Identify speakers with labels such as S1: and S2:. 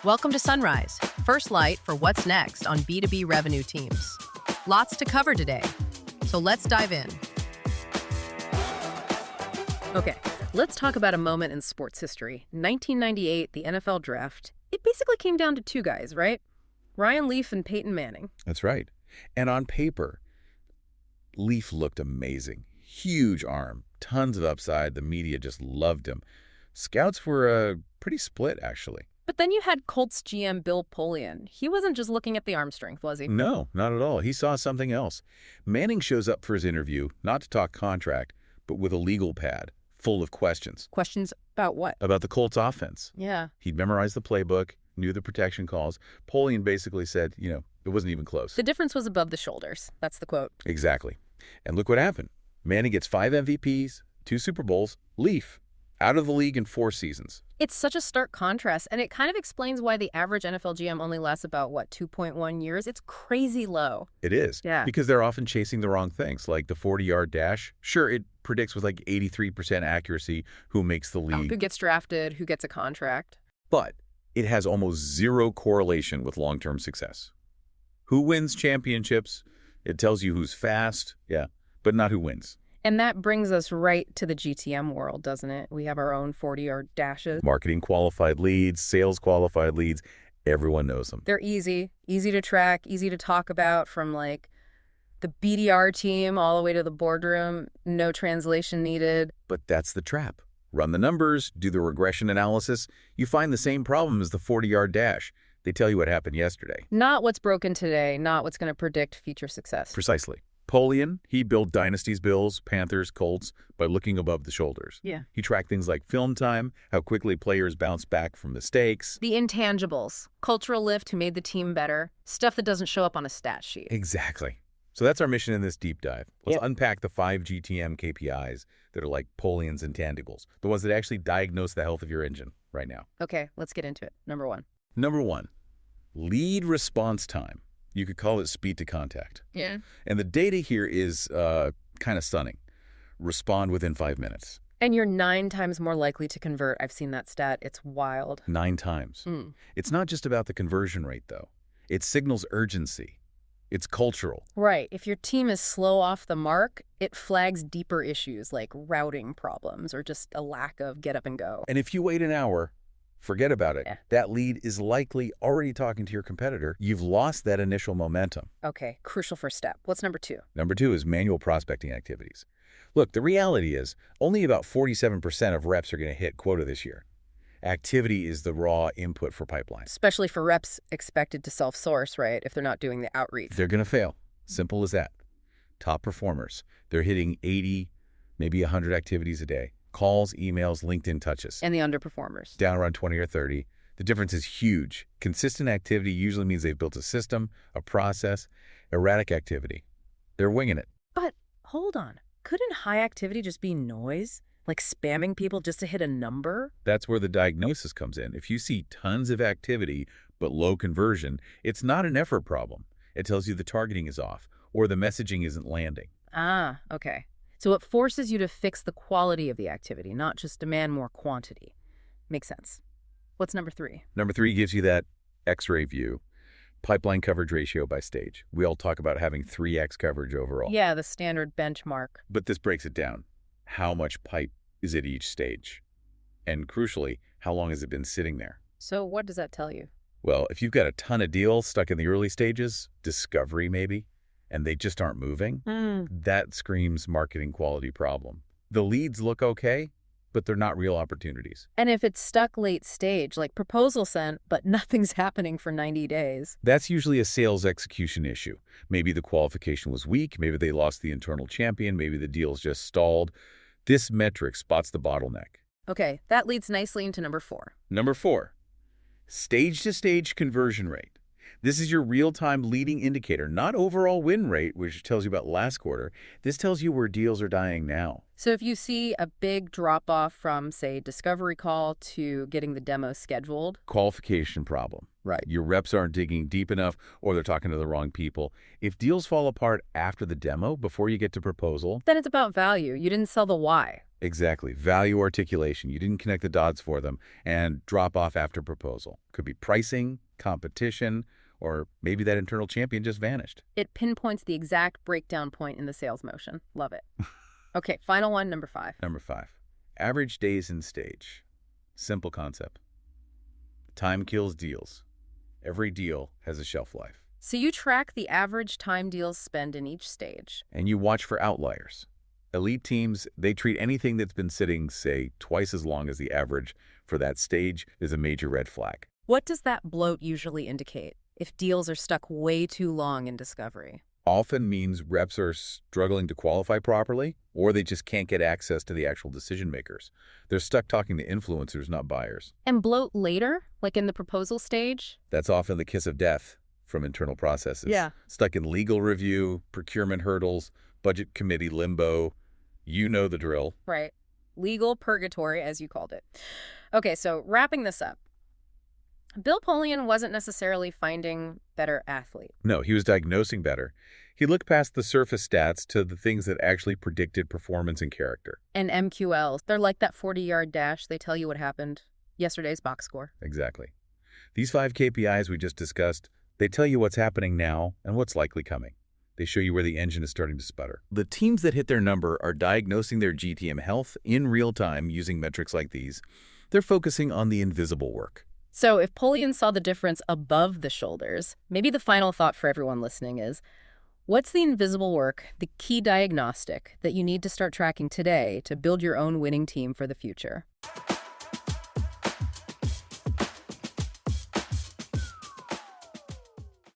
S1: Welcome to Sunrise, first light for what's next on B2B revenue teams. Lots to cover today, so let's dive in. Okay, let's talk about a moment in sports history. 1998, the NFL Draft. It basically came down to two guys, right? Ryan Leaf and Peyton Manning.
S2: That's right. And on paper, Leaf looked amazing. Huge arm, tons of upside. The media just loved him. Scouts were pretty split, actually.
S1: But then you had Colts GM Bill Polian. He wasn't just looking at the arm strength, was he?
S2: No, not at all. He saw something else. Manning shows up for his interview, not to talk contract, but with a legal pad full of questions.
S1: Questions about what?
S2: About the Colts offense.
S1: Yeah.
S2: He'd memorized the playbook, knew the protection calls. Polian basically said, it wasn't even close.
S1: The difference was above the shoulders. That's the quote.
S2: Exactly. And look what happened. Manning gets 5 MVPs, 2 Super Bowls, Leaf, out of the league in 4 seasons.
S1: It's such a stark contrast, and it kind of explains why the average NFL GM only lasts about, 2.1 years? It's crazy low.
S2: It is.
S1: Yeah.
S2: Because they're often chasing the wrong things, like the 40-yard dash. Sure, it predicts with like 83% accuracy who makes the league.
S1: Who gets drafted, who gets a contract.
S2: But it has almost zero correlation with long-term success. Who wins championships? It tells you who's fast, but not who wins.
S1: And that brings us right to the GTM world, doesn't it? We have our own 40-yard dashes.
S2: Marketing qualified leads, sales qualified leads, everyone knows them.
S1: They're easy to track, easy to talk about, from like the BDR team all the way to the boardroom, no translation needed.
S2: But that's the trap. Run the numbers, do the regression analysis, you find the same problem as the 40-yard dash. They tell you what happened yesterday.
S1: Not what's broken today, not what's going to predict future success.
S2: Precisely. Polian, he built dynasties, Bills, Panthers, Colts by looking above the shoulders.
S1: Yeah.
S2: He tracked things like film time, how quickly players bounce back from mistakes.
S1: The intangibles, cultural lift, who made the team better, stuff that doesn't show up on a stat sheet.
S2: Exactly. So that's our mission in this deep dive. Let's unpack the 5 GTM KPIs that are like Polian's intangibles, the ones that actually diagnose the health of your engine right now.
S1: Okay, let's get into it. Number 1.
S2: Number 1, lead response time. You could call it speed to contact.
S1: Yeah.
S2: And the data here is kind of stunning. Respond within 5 minutes.
S1: And you're 9 times more likely to convert. I've seen that stat. It's wild.
S2: 9 times. It's not just about the conversion rate, though. It signals urgency. It's cultural.
S1: Right. If your team is slow off the mark, it flags deeper issues like routing problems or just a lack of get up and go.
S2: And if you wait an hour, forget about it.
S1: Yeah.
S2: That lead is likely already talking to your competitor. You've lost that initial momentum.
S1: Okay, crucial first step. What's number 2?
S2: Number 2 is manual prospecting activities. Look, the reality is only about 47% of reps are going to hit quota this year. Activity is the raw input for pipelines.
S1: Especially for reps expected to self-source, right, if they're not doing the outreach.
S2: They're going to fail. Simple as that. Top performers, they're hitting 80, maybe 100 activities a day. Calls, emails, LinkedIn touches.
S1: And the underperformers.
S2: Down around 20 or 30. The difference is huge. Consistent activity usually means they've built a system, a process. Erratic activity, they're winging it.
S1: But hold on. Couldn't high activity just be noise? Like spamming people just to hit a number?
S2: That's where the diagnosis comes in. If you see tons of activity but low conversion, it's not an effort problem. It tells you the targeting is off or the messaging isn't landing.
S1: Ah, okay. So it forces you to fix the quality of the activity, not just demand more quantity. Makes sense. What's number 3?
S2: Number 3 gives you that X-ray view, pipeline coverage ratio by stage. We all talk about having 3x coverage overall.
S1: Yeah, the standard benchmark.
S2: But this breaks it down. How much pipe is at each stage? And crucially, how long has it been sitting there?
S1: So what does that tell you?
S2: Well, if you've got a ton of deals stuck in the early stages, discovery maybe, and they just aren't moving, that screams marketing quality problem. The leads look okay, but they're not real opportunities.
S1: And if it's stuck late stage, like proposal sent, but nothing's happening for 90 days.
S2: That's usually a sales execution issue. Maybe the qualification was weak, maybe they lost the internal champion, maybe the deal's just stalled. This metric spots the bottleneck.
S1: Okay, that leads nicely into number 4.
S2: Number 4, stage-to-stage conversion rate. This is your real-time leading indicator, not overall win rate, which tells you about last quarter. This tells you where deals are dying now.
S1: So if you see a big drop-off from, say, discovery call to getting the demo scheduled.
S2: Qualification problem.
S1: Right.
S2: Your reps aren't digging deep enough or they're talking to the wrong people. If deals fall apart after the demo, before you get to proposal.
S1: Then it's about value. You didn't sell the why.
S2: Exactly. Value articulation. You didn't connect the dots for them, and drop off after proposal. Could be pricing, competition, or maybe that internal champion just vanished.
S1: It pinpoints the exact breakdown point in the sales motion. Love it. Okay, final one, number 5.
S2: Number 5, average days in stage. Simple concept. Time kills deals. Every deal has a shelf life.
S1: So you track the average time deals spend in each stage.
S2: And you watch for outliers. Elite teams, they treat anything that's been sitting, say, twice as long as the average for that stage as a major red flag.
S1: What does that bloat usually indicate if deals are stuck way too long in discovery?
S2: Often means reps are struggling to qualify properly, or they just can't get access to the actual decision makers. They're stuck talking to influencers, not buyers.
S1: And bloat later, like in the proposal stage?
S2: That's often the kiss of death from internal processes.
S1: Yeah.
S2: Stuck in legal review, procurement hurdles, budget committee limbo. You know the drill.
S1: Right. Legal purgatory, as you called it. Okay, so wrapping this up. Bill Polian wasn't necessarily finding better athletes.
S2: No, he was diagnosing better. He looked past the surface stats to the things that actually predicted performance and character.
S1: And MQLs, they're like that 40-yard dash. They tell you what happened. Yesterday's box score.
S2: Exactly. These 5 KPIs we just discussed, they tell you what's happening now and what's likely coming. They show you where the engine is starting to sputter. The teams that hit their number are diagnosing their GTM health in real time using metrics like these. They're focusing on the invisible work.
S1: So if Polian saw the difference above the shoulders, maybe the final thought for everyone listening is, what's the invisible work, the key diagnostic that you need to start tracking today to build your own winning team for the future?